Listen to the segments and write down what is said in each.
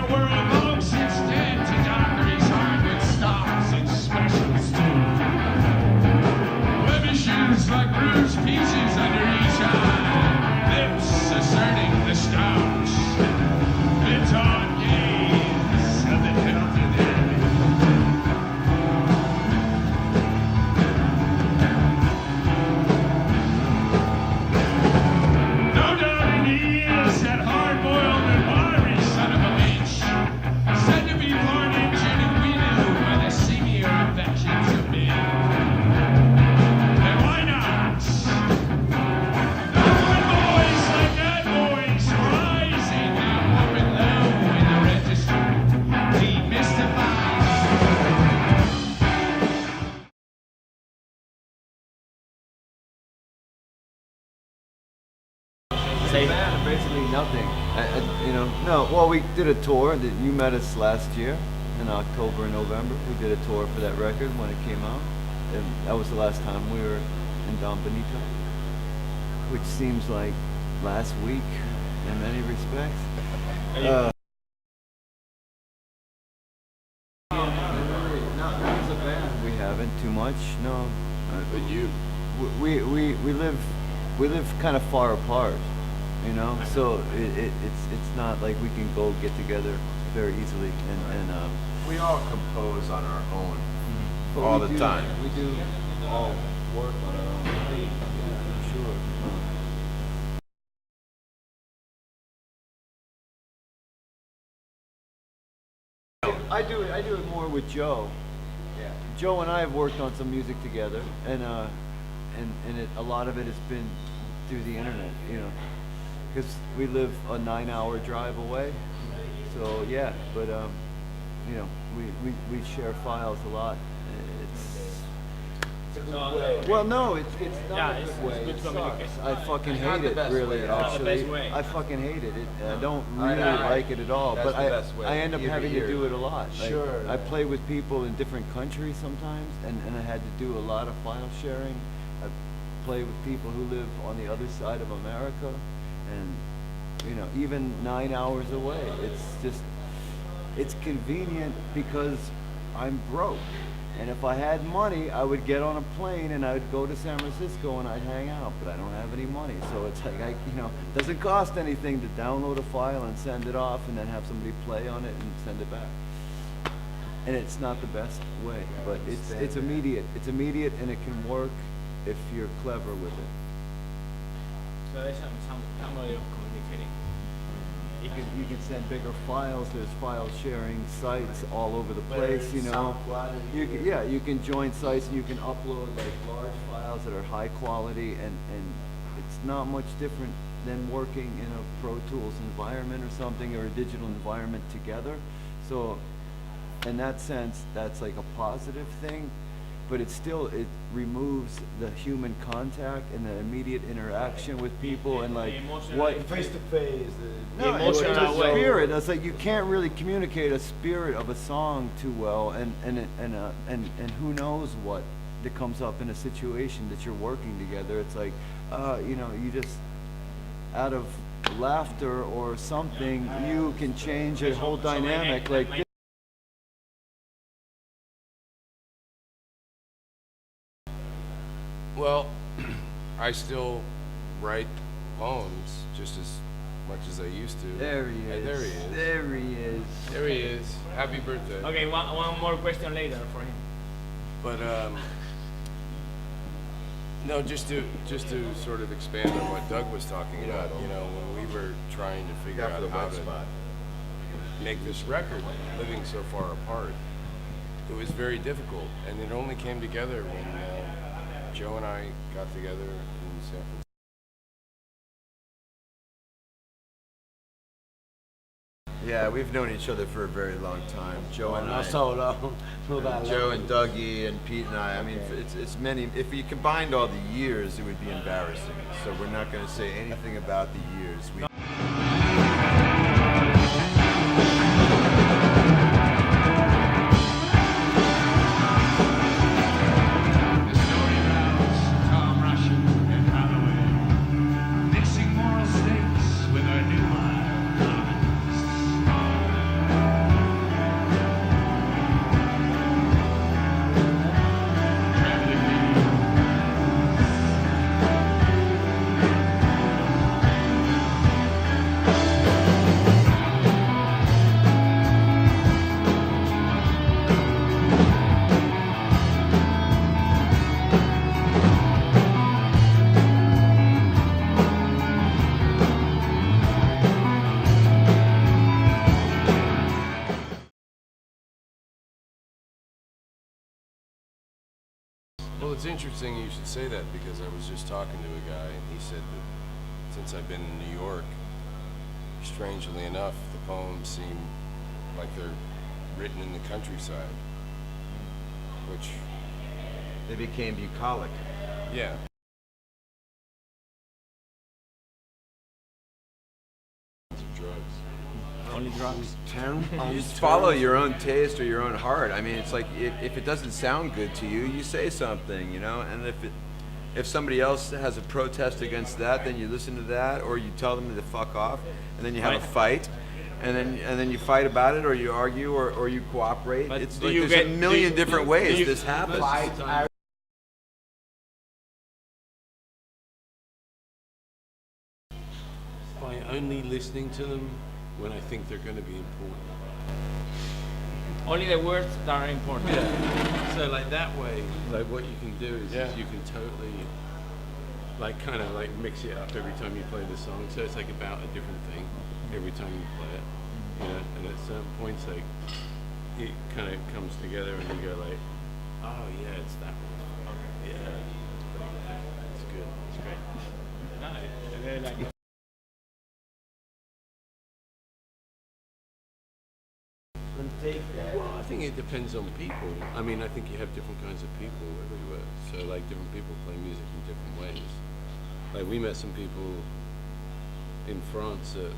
world long since dead to doctor his heart with stars and specials too. Blemishes like bruised pieces under each eye, lips asserting the stars. It's on gaze of the pelted head. No doubt he is that hard-boiled and wiry son of a bitch, said to be born injured and widow by the seamier affections of men. And why not? Not when boys like that voice rising now up and low in the registry, demystifies. Say that. Basically nothing. No. Well, we did a tour. You met us last year in October and November. We did a tour for that record when it came out, and that was the last time we were in Benito, which seems like last week in many respects. Not as a band, we haven't too much. No. But you. We live kind of far apart, you know. So it's not like we can go get together very easily. And We all compose on our own but all we the do- time. We do all work on our own. Yeah, for sure. I do it more with Joe. Yeah. Joe and I have worked on some music together, and a lot of it has been through the internet, you know, because we live a 9-hour drive away. So yeah, but you know, we share files a lot. Well, no, it's not a good way. It's good It communication. sucks. I fucking It's not hate the it, best really. way. It's not the Actually, best way. I fucking hated it. I don't I really know. like it at all. That's But the best way. I end up Ear to having to ear. do it a lot. Like, Sure. I play with people in different countries sometimes, and I had to do a lot of file sharing. I play with people who live on the other side of America, and you know, even 9 hours away. It's convenient because I'm broke. And if I had money, I would get on a plane and I would go to San Francisco and I'd hang out, but I don't have any money. So it's like, it doesn't cost anything to download a file and send it off and then have somebody play on it and send it back. And it's not the best way, but it's immediate. It's immediate and it can work if you're clever with it. So there's some way of communicating. You can send bigger files. There's file sharing sites all over the place. You know, you can join sites and you can upload like large files that are high quality, and it's not much different than working in a Pro Tools environment or something, or a digital environment together. So, in that sense, that's like a positive thing. But it removes the human contact and the immediate interaction with people and like what Face to face. no, The emotional it's a way. spirit. It's like you can't really communicate a spirit of a song too well, and who knows what that comes up in a situation that you're working together. It's like, you just out of laughter or something, you can change a whole dynamic. Like. Well, I still write poems just as much as I used to. There he is. And there he is. There he is. There he is. Happy birthday. Okay, one more question later for him. But no, just to sort of expand on what Doug was talking about. You know, when we were trying to figure out how to make this record, living so far apart, it was very difficult, and it only came together when Joe and I got together in San Francisco. Yeah, we've known each other for a very long time. Joe and I. So long. Joe and Dougie and Pete and I. I mean, it's many. If you combined all the years, it would be embarrassing. So we're not going to say anything about the years. it's interesting you should say that because I was just talking to a guy and he said that since I've been in New York, strangely enough, the poems seem like they're written in the countryside, which... They became bucolic. Yeah. Drugs. Only drugs. You just follow your own taste or your own heart. I mean, it's like if it doesn't sound good to you, you say something, you know. And if somebody else has a protest against that, then you listen to that, or you tell them to fuck off, and then you have a fight, and then you fight about it, or you argue, or you cooperate. But It's like there's a million different ways this happens. By only listening to them when I think they're going to be important. Only the words that are important. Yeah. So like that way, like what you can do is Yeah. you can totally, like kind of like mix it up every time you play the song. So it's like about a different thing every time you play it. You know, and at certain points, like it kind of comes together, and you go like, oh yeah, it's that one. Yeah, it's good. It's great. No, I really like it. Well, I think it depends on people. I mean, I think you have different kinds of people everywhere. So, like, different people play music in different ways. Like, we met some people in France that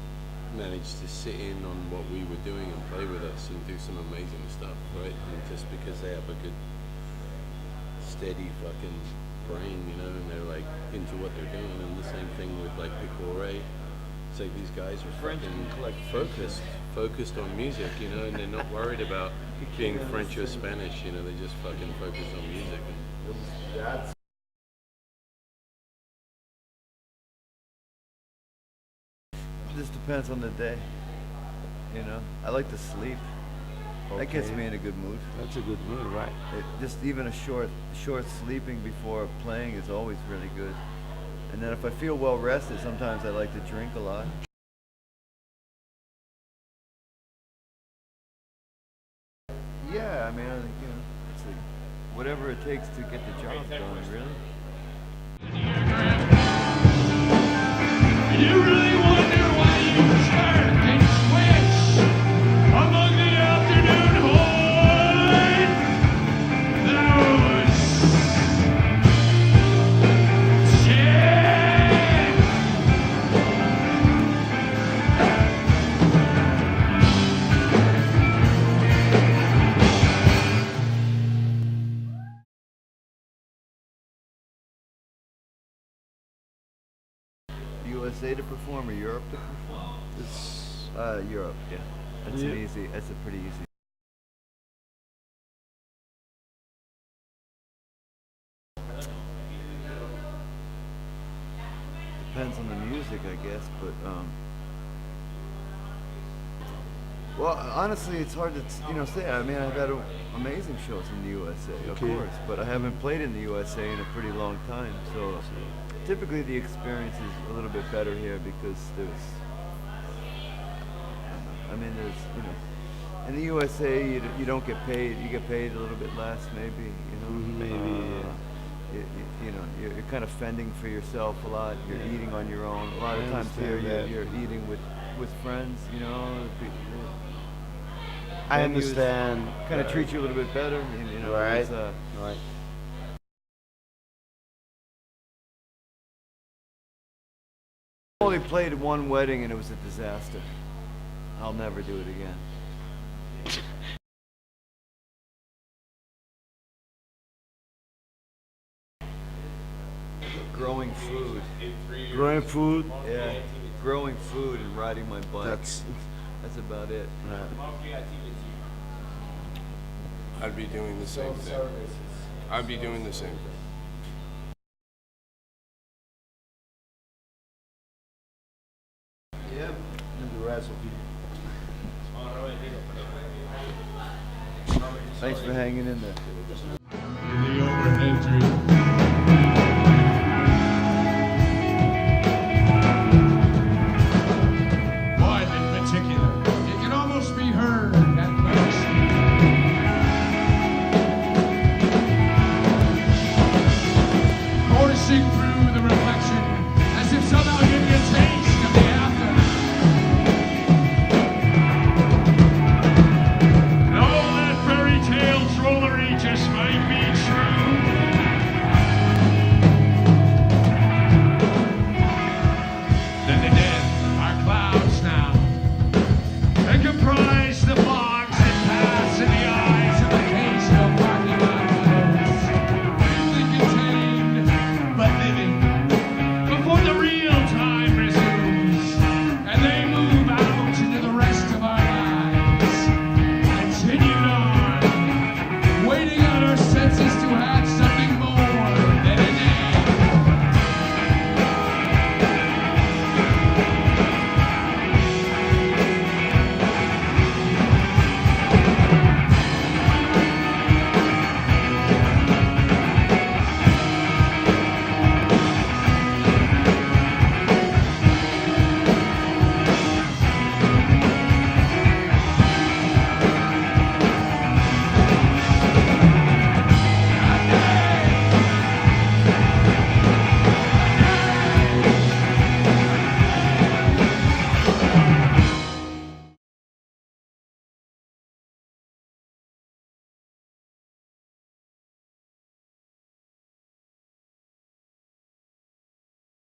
managed to sit in on what we were doing and play with us and do some amazing stuff, right? And just because they have a good, steady fucking brain, you know, and they're, like, into what they're doing. And the same thing with, like, Picore. It's like these guys are fucking focused on music, you know, and they're not worried about being French or Spanish, you know, they just fucking focus on music. This depends on the day, you know. I like to sleep. That gets me in a good mood. That's a good mood, right? Just even a short sleeping before playing is always really good. And then if I feel well rested, sometimes I like to drink a lot. Yeah, I mean, I think, you know, it's like whatever it takes to get the job done, really. You really wonder why you turn and switch among the afternoon horde. Those shit. USA to perform or Europe to perform? It's Europe, yeah. That's a pretty easy. Depends on the music, I guess, but well, honestly, it's hard to say. I mean, I've had amazing shows in the USA, of course, but I haven't played in the USA in a pretty long time, so typically the experience is a little bit better here because there's, in the USA you don't get paid. You get paid a little bit less, maybe. You're kind of fending for yourself a lot. You're eating on your own. A lot of times here you're eating with friends. You know. I understand. Kind of treat you a little bit better. You know. Right. Right. I only played one wedding and it was a disaster. I'll never do it again. Growing food. Growing food. Yeah. Growing food and riding my bike. That's about it. I'd be doing the same thing. I'd be doing the same thing. Yep. And the recipe. Thanks for hanging in there. The overhead dream.